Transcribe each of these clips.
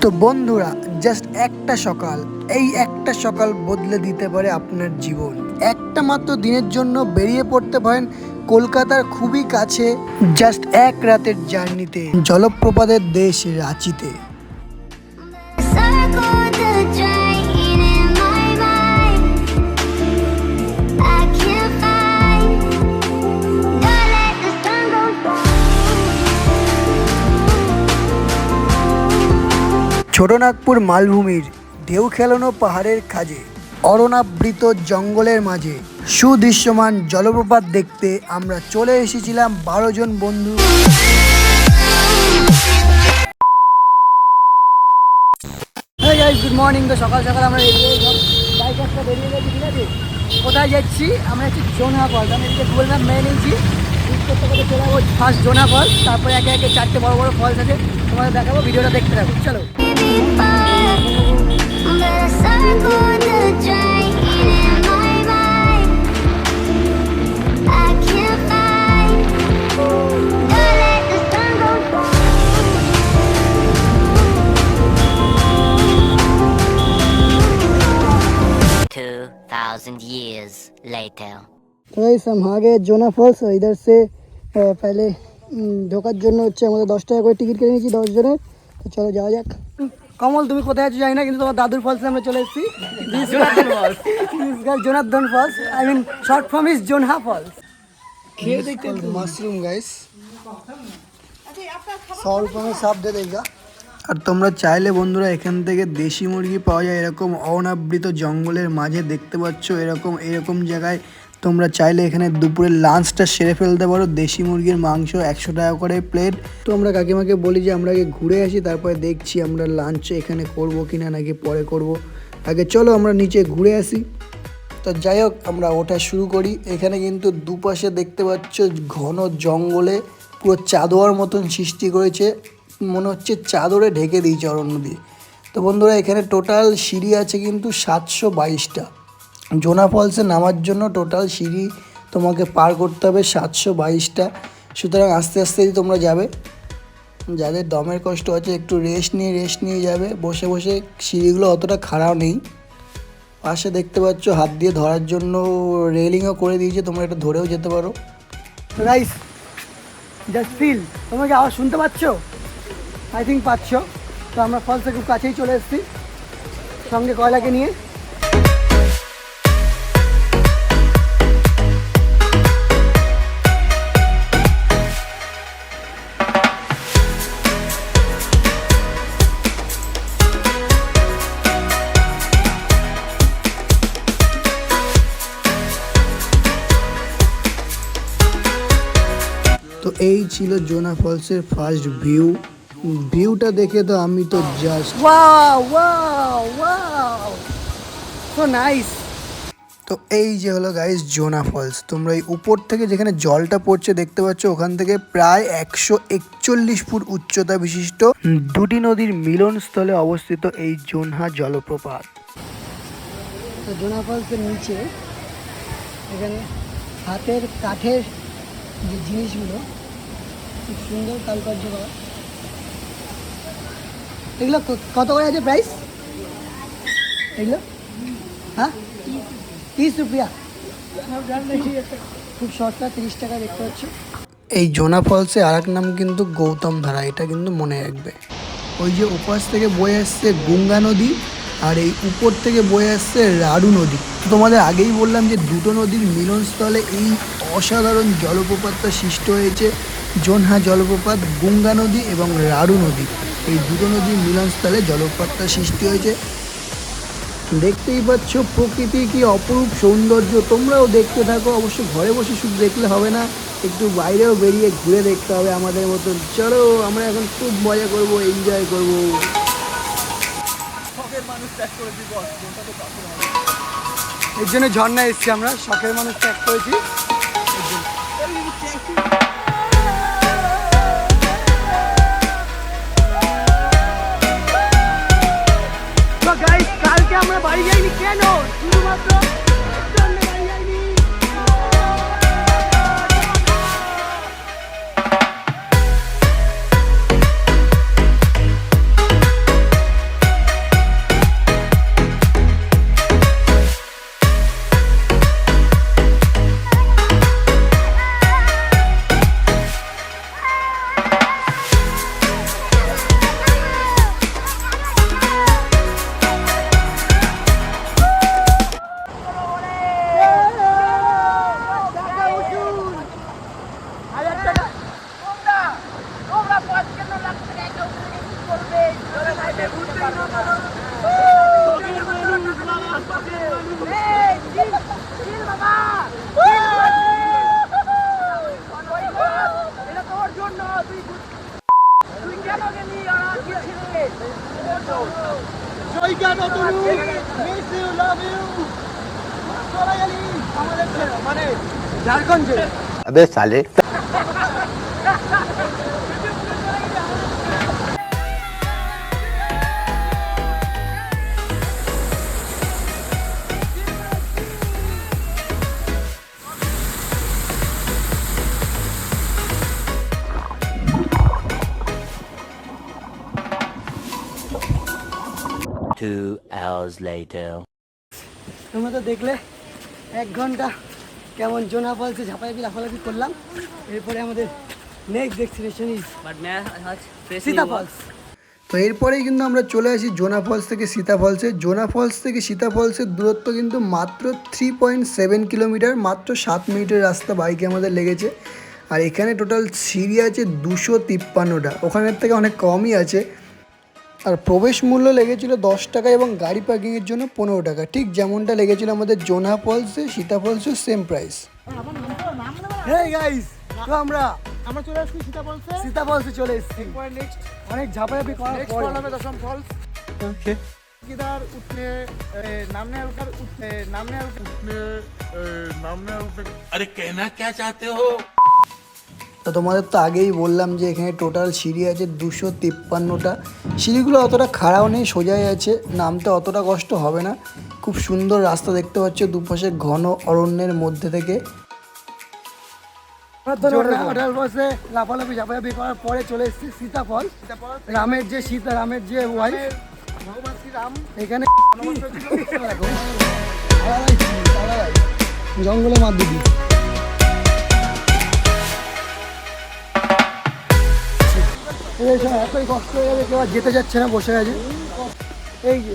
তো বন্ধুরা, জাস্ট একটা সকাল, এই একটা সকাল বদলে দিতে পারে আপনার জীবন। একটা মাত্র দিনের জন্য বেরিয়ে পড়তে পারেন কলকাতার খুবই কাছে, জাস্ট এক রাতের জার্নিতে জলপ্রপাতের দেশ রাঁচিতে। ছোটনাগপুর মালভূমির ঢেউ খেলানো পাহাড়ের খাজে, অরণ্যাবৃত জঙ্গলের মাঝে সুদৃশ্যমান জলপ্রপাত দেখতে আমরা চলে এসেছিলাম 12 জন বন্ধু। Good morning. তো সকাল সকাল আমরা বাইক একটা বেরিয়ে গেছি, ঠিক আছে? কোথায় যাচ্ছি? আমরা যাচ্ছি জোনহা ফলস। আমি এদিকে গুগল ম্যাপ মেনে নিয়েছি, করতে করতে চলে যাবো ফার্স্ট জোনহা ফলস, তারপরে একে একে 4টে বড় বড় ফলস আছে, তোমাদের দেখাবো। ভিডিওটা দেখতে থাকো, চলো। years later. तो हम आ गए जोना फॉल्स। इधर से पहले ঢোকার জন্য হচ্ছে আমাদের 10 টাকা করে টিকিট কেটে নিয়েছি 10 জনের। তো চলো যাওয়া যাক। কমল, তুমি কোথায় আছো জানি না, কিন্তু তোমার দাদুর ফলসে আমরা চলে এসেছি। Jonathan falls, I mean short form is Jonha falls. খেয়ে দেখতে মাশরুম গাইস, 100 रुपये में साफ दे देगा। আর তোমরা চাইলে বন্ধুরা এখান থেকে দেশি মুরগি পাওয়া যায়, এরকম অনাবৃত জঙ্গলের মাঝে দেখতে পাচ্ছ। এরকম জায়গায় তোমরা চাইলে এখানে দুপুরের লাঞ্চটা সেরে ফেলতে পারো। দেশি মুরগির মাংস 100 টাকা করে প্লেট। তো আমরা কাকিমাকে বলি যে আমরা আগে ঘুরে আসি, তারপরে দেখছি আমরা লাঞ্চ এখানে করবো কিনা নাকি পরে করব। আগে চলো আমরা নিচে ঘুরে আসি। তো যাই হোক, আমরা ওঠা শুরু করি। এখানে কিন্তু দুপাশে দেখতে পাচ্ছ ঘন জঙ্গলে পুরো চাদর মতন সৃষ্টি করেছে, মনে হচ্ছে চাদরে ঢেকে দিয়েছে অরণ্য দিয়ে। তো বন্ধুরা, এখানে টোটাল সিঁড়ি আছে কিন্তু 722টা। জোনা ফলসে নামার জন্য টোটাল সিঁড়ি তোমাকে পার করতে হবে 722টা। সুতরাং আস্তে আস্তেই তোমরা যাবে। যাদের দমের কষ্ট আছে একটু রেস্ট নিয়ে যাবে। বসে বসে সিঁড়িগুলো অতটা খারাপ নেই। পাশে দেখতে পাচ্ছ হাত দিয়ে ধরার জন্য রেলিংও করে দিয়েছে, তোমরা এটা ধরেও যেতে পারো। রাইস জাস্ট ফিল, তোমরা কি আওয়াজ শুনতে পাচ্ছ? আই থিঙ্ক পাচ্ছ। তো আমরা ফলসে খুব কাছেই চলে এসেছি, সঙ্গে কয়লাকে নিয়ে। তো এই ছিল জোনা ফলসের ফার্স্ট ভিউটা দেখে তো আমি তো জাস্ট সো নাইস। তো এই যে হলো গাইস জোনা ফলস। তোমরা এই উপর থেকে যেখানে জলটা পড়ছে দেখতে পাচ্ছ, ওখান থেকে প্রায় 141 ফুট উচ্চতা বিশিষ্ট দুটি নদীর মিলনস্থলে অবস্থিত এই জোনহা জলপ্রপাত। তো জোনা ফলসের নিচে এখানে হাতের কাঠের যে জিনিসগুলো খুব সুন্দর কারুকার্য করা। এগুলো কত করে আছে প্রাইস? এগুলো হ্যাঁ 30 রুপিয়া, খুব সস্তা, 30 টাকা দেখতে পাচ্ছ। এই জোনা ফলসে আর এক নাম কিন্তু গৌতম ধারা, এটা কিন্তু মনে রাখবে। ওই যে উপাস থেকে বয়ে আসছে গঙ্গা নদী, আর এই উপর থেকে বয়ে আসছে রাড়ু নদী। তোমাদের আগেই বললাম যে দুটো নদীর মিলনস্থলে এই অসাধারণ জলপ্রপাতটা সৃষ্টি হয়েছে। জোনহা জলপ্রপাত, গঙ্গা নদী এবং রাড়ু নদী, এই দুটো নদীর মিলনস্থলে জলপ্রপাতটা সৃষ্টি হয়েছে। দেখতেই পাচ্ছ প্রকৃতির কি অপরূপ সৌন্দর্য। তোমরাও দেখতে থাকো। অবশ্য ঘরে বসে শুধু দেখলে হবে না, একটু বাইরেও বেরিয়ে ঘুরে দেখতে হবে আমাদের মতন। চলো, আমরা এখন খুব মজা করব, এনজয় করব। এর জন্য ঝর্ণা এসছি আমরা, শখের মানুষ ত্যাগ করেছি। কালকে আমরা বাড়ি যাইনি কেন? শুধুমাত্র বাড়ি যাইনি। ঝাড়খণ্ডে अबे साले 2 hours later. তোমরা তো দেখলে 1 ঘন্টা কেমন জোনা ফলসে ঝাঁপাঝাঁপি লাফালাফি করলাম। এরপরে আমাদের next destination is Sita falls. তো এরপরেই কিন্তু আমরা চলে আসি জোনা ফলস থেকে সীতা ফলসে। জোনা ফলস থেকে সীতা ফলসের দূরত্ব কিন্তু মাত্র 3.7 কিলোমিটার, মাত্র 7 মিনিটের রাস্তা বাইকে আমাদের লেগেছে। আর এখানে টোটাল সিঁড়ি আছে 253টা, ওখানের থেকে অনেক কমই আছে। আর প্রবেশ মূল্য লেগেছিল 10 টাকা এবং গাড়ি পার্কিংয়ের জন্য 15 টাকা, ঠিক যেমনটা লেগেছিল আমাদের জোনা ফলসে সীতা ফলসে সেম প্রাইস। হেই গাইস, তো আমরা চলে আসছি সীতা ফলসে চলে এসেছি। নেক্সট অনেক ঝাঁপাঝাঁপি করার नेक्स्ट পরে फॉल हमें दशम फॉल्स किधर उठने नामने उठने नामने अरे कहना क्या चाहते हो? তো তোমাদের তো আগেই বললাম যে এখানে টোটাল সিঁড়ি আছে 253টা। সিঁড়িগুলো অতটা খাড়াও নেই, সোজাই আছে, নামতে অতটা কষ্ট হবে না। খুব সুন্দর রাস্তা দেখতে পাচ্ছ দুপাশে ঘন অরণ্যের মধ্যে থেকে। লাফালাফি ঝাঁপাঝাঁপি করার পরে চলে এসেছি সীতা ফলস। রামের যে ওয়াইফ भगवान श्री राम এখানে জঙ্গলে মার দিদি। এতই কষ্ট হয়ে যাবে, কেউ আর যেতে যাচ্ছে না, বসে আছে। এই যে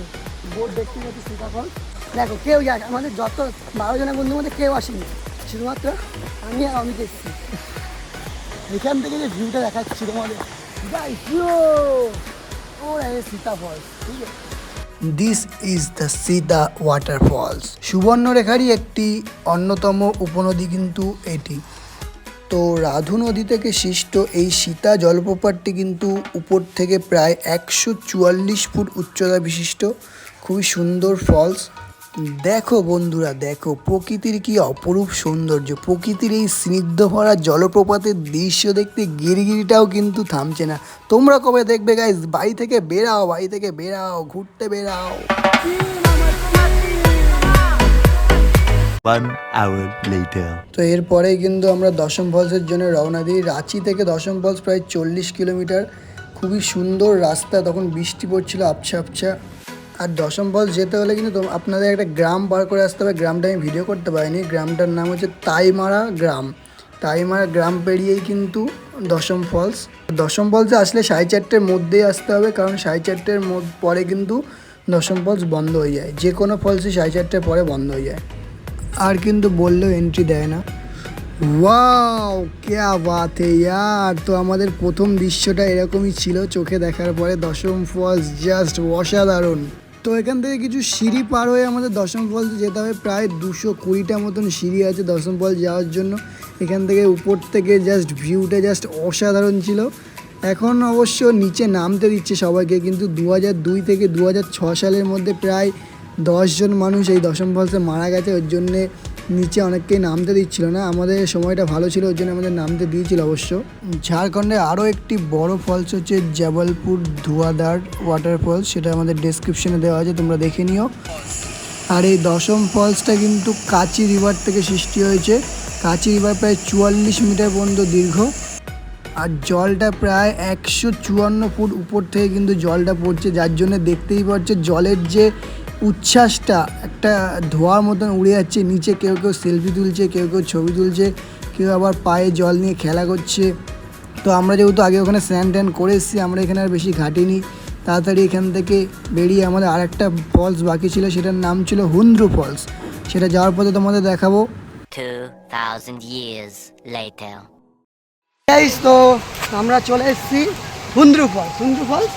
বোর্ড দেখতে পাচ্ছি সীতা ফলস। দেখো কেউ যায়, আমাদের যত 12 জনের বন্ধুর মধ্যে কেউ আসেনি, শুধুমাত্র আমি আর অমিত এসেছি। এখান থেকে যে ভিউটা দেখাচ্ছি তোমাদের, সীতা ফলস, ঠিক আছে। This is the Sita waterfalls. সুবর্ণরেখারই একটি অন্যতম উপনদী কিন্তু এটি। তো রাধু নদী থেকে সৃষ্ট এই সীতা জলপ্রপাতটি কিন্তু উপর থেকে প্রায় 144 ফুট উচ্চতা বিশিষ্ট, খুবই সুন্দর ফলস। দেখো বন্ধুরা, দেখো প্রকৃতির কি অপরূপ সৌন্দর্য। প্রকৃতির এই স্নিগ্ধ ভরা জলপ্রপাতের দৃশ্য দেখতে গিরগিরিটাও কিন্তু থামছে না। তোমরা কবে দেখবে গাইস? বাড়ি থেকে বেরাও, ঘুরতে বেরাও। 1 hour later তো এরপরেই কিন্তু আমরা দশম ফলসের জন্য রওনা দিই। রাঁচি থেকে দশম ফলস প্রায় 40 কিলোমিটার। খুবই সুন্দর রাস্তা, তখন বৃষ্টি পড়ছিল আবছা আবছা। আর দশম ফলস যেতে হলে কিন্তু আপনাদের একটা গ্রাম পার করে আসতে হবে। গ্রামটা আমি ভিডিও করতে পারিনি, গ্রামটার নাম হচ্ছে তাইমারা গ্রাম। তাইমারা গ্রাম পেরিয়েই কিন্তু দশম ফলস। দশম ফলসে আসলে 4:30-র মধ্যেই আসতে হবে, কারণ 4:30-র পরে কিন্তু দশম ফলস বন্ধ হয়ে যায়। যে কোনো ফলসই 4:30-র পরে বন্ধ হয়ে যায়, আর কিন্তু বললেও এন্ট্রি দেয় না। ওয়াও ক্যা বাত হে ইয়ার। তো আমাদের প্রথম দৃশ্যটা এরকমই ছিল চোখে দেখার পরে। দশম ফলস জাস্ট অসাধারণ। তো এখান থেকে কিছু সিঁড়ি পার হয়ে আমাদের দশম ফলসে যেতে হবে। প্রায় 220টা মতন সিঁড়ি আছে দশম ফলস যাওয়ার জন্য। এখান থেকে উপর থেকে জাস্ট ভিউটা জাস্ট অসাধারণ ছিল। এখন অবশ্য নিচে নামতে দিচ্ছে সবাইকে, কিন্তু 2002 থেকে 2006 সালের মধ্যে প্রায় 10 জন মানুষ এই দশম ফলসে মারা গেছে। ওর জন্যে নিচে অনেককেই নামতে দিচ্ছিল না। আমাদের সময়টা ভালো ছিল, ওর জন্য আমাদের নামতে দিয়েছিল অবশ্য। ঝাড়খণ্ডে আরও একটি বড় ফলস হচ্ছে জবলপুর ধুয়াধার ওয়াটারফলস, সেটা আমাদের ডেসক্রিপশনে দেওয়া আছে, তোমরা দেখে নিও। আর এই দশম ফলসটা কিন্তু কাচি রিভার থেকে সৃষ্টি হয়েছে। কাচি রিভার প্রায় 44 মিটার পর্যন্ত দীর্ঘ। আর জলটা প্রায় 154 ফুট উপর থেকে কিন্তু জলটা পড়ছে, যার জন্য দেখতেই পাচ্ছে জলের যে উচ্ছ্বাসটা একটা ধোঁয়ার মতন উড়ে যাচ্ছে নিচে। কেউ কেউ সেলফি তুলছে, কেউ কেউ ছবি তুলছে, কেউ আবার পায়ে জল নিয়ে খেলা করছে। তো আমরা যেহেতু আগে ওখানে স্নান ট্যান করে এসেছি, আমরা এখানে আর বেশি ঘাটিনি। তাড়াতাড়ি এখান থেকে বেরিয়ে আমাদের আরেকটা ফলস বাকি ছিল, সেটার নাম ছিল হুন্দ্রু ফলস। সেটা যাওয়ার পথে তোমাদের দেখাবো। 2000 years later. তো আমরা চলে এসেছি হুন্দ্রু ফলস। হুন্দ্রু ফলস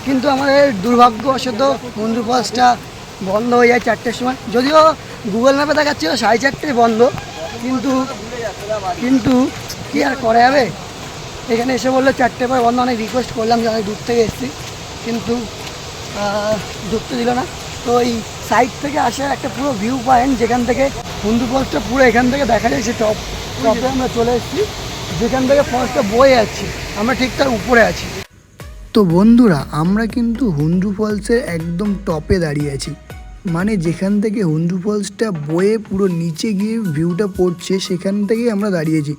কিন্তু আমাদের দুর্ভাগ্যবশত হন্ডু ফলসটা বন্ধ হয়ে যায় 4টের সময়। যদিও গুগল ম্যাপে দেখাচ্ছিল 4:30 বন্ধ, কিন্তু কি আর করা যাবে। এখানে এসে বললো 4টে পরে বন্ধ। অনেক রিকোয়েস্ট করলাম যে অনেক দূর থেকে এসেছি, কিন্তু ঢুকতে দিল না। তো এই সাইড থেকে আসে একটা পুরো ভিউ পয়েন্ট, যেখান থেকে হন্ডু ফলসটা পুরো এখান থেকে দেখা যায়। সে টপে আমরা চলে এসেছি, যেখান থেকে ফলসটা বয়ে যাচ্ছে, আমরা ঠিক তার উপরে আছি। তো বন্ধুরা, আমরা কিন্তু হন্ডু ফলসের একদম টপে দাঁড়িয়ে আছি, মানে যেখান থেকে হন্ডু ফলসটা বয়ে পুরো নিচে গিয়ে ভিউটা পড়ছে, সেখান থেকেই আমরা দাঁড়িয়েছি।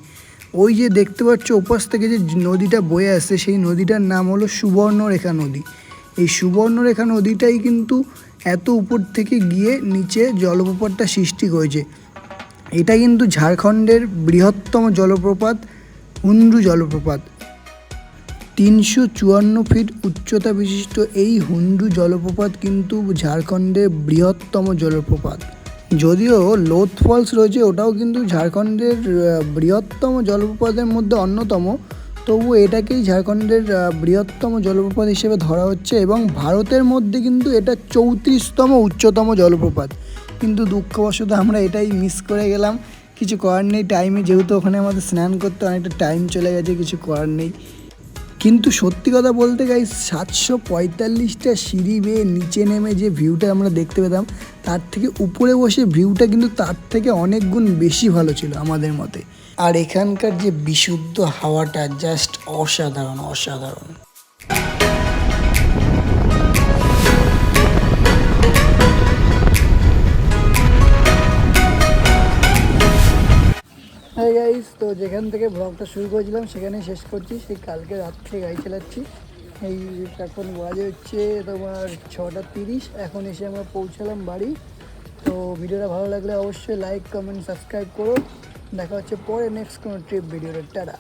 ওই যে দেখতে পাচ্ছ ওপাশ থেকে যে নদীটা বয়ে আসছে, সেই নদীটার নাম হলো সুবর্ণরেখা নদী। এই সুবর্ণরেখা নদীটাই কিন্তু এত উপর থেকে গিয়ে নিচে জলপ্রপাতটা সৃষ্টি করেছে। এটা কিন্তু ঝাড়খণ্ডের বৃহত্তম জলপ্রপাত হুন্ডু জলপ্রপাত। 354 ফিট উচ্চতা বিশিষ্ট এই হুন্ডু জলপ্রপাত কিন্তু ঝাড়খণ্ডের বৃহত্তম জলপ্রপাত। যদিও লোথ ফলস রয়েছে, ওটাও কিন্তু ঝাড়খণ্ডের বৃহত্তম জলপ্রপাতের মধ্যে অন্যতম, তবু এটাকেই ঝাড়খণ্ডের বৃহত্তম জলপ্রপাত হিসেবে ধরা হচ্ছে। এবং ভারতের মধ্যে কিন্তু এটা 34তম উচ্চতম জলপ্রপাত। কিন্তু দুঃখবশত আমরা এটাই মিস করে গেলাম, কিছু করার নেই। টাইমে যেহেতু ওখানে আমাদের স্নান করতে অনেকটা টাইম চলে গেছে, কিছু করার নেই। কিন্তু সত্যি কথা বলতে গাইস, 745টা সিঁড়ি বেয়ে নিচে নেমে যে ভিউটা আমরা দেখতে পেতাম, তার থেকে উপরে বসে ভিউটা কিন্তু তার থেকে অনেক গুণ বেশি ভালো ছিল আমাদের মতে। আর এখানকার যে বিশুদ্ধ হাওয়াটা জাস্ট অসাধারণ অসাধারণ। হ্যাঁ গাইস, তো যেখান থেকে ব্লগটা শুরু করেছিলাম সেখানে শেষ করছি। সেই কালকে রাত থেকে গাড়ি চালাচ্ছি। এই এখন বাজে হচ্ছে তোমার 6:30। এখন এসে আমরা পৌঁছালাম বাড়ি। তো ভিডিওটা ভালো লাগলে অবশ্যই লাইক, কমেন্ট, সাবস্ক্রাইব করো। দেখা হচ্ছে পরে নেক্সট কোনো ট্রিপ ভিডিওটা। টাটা।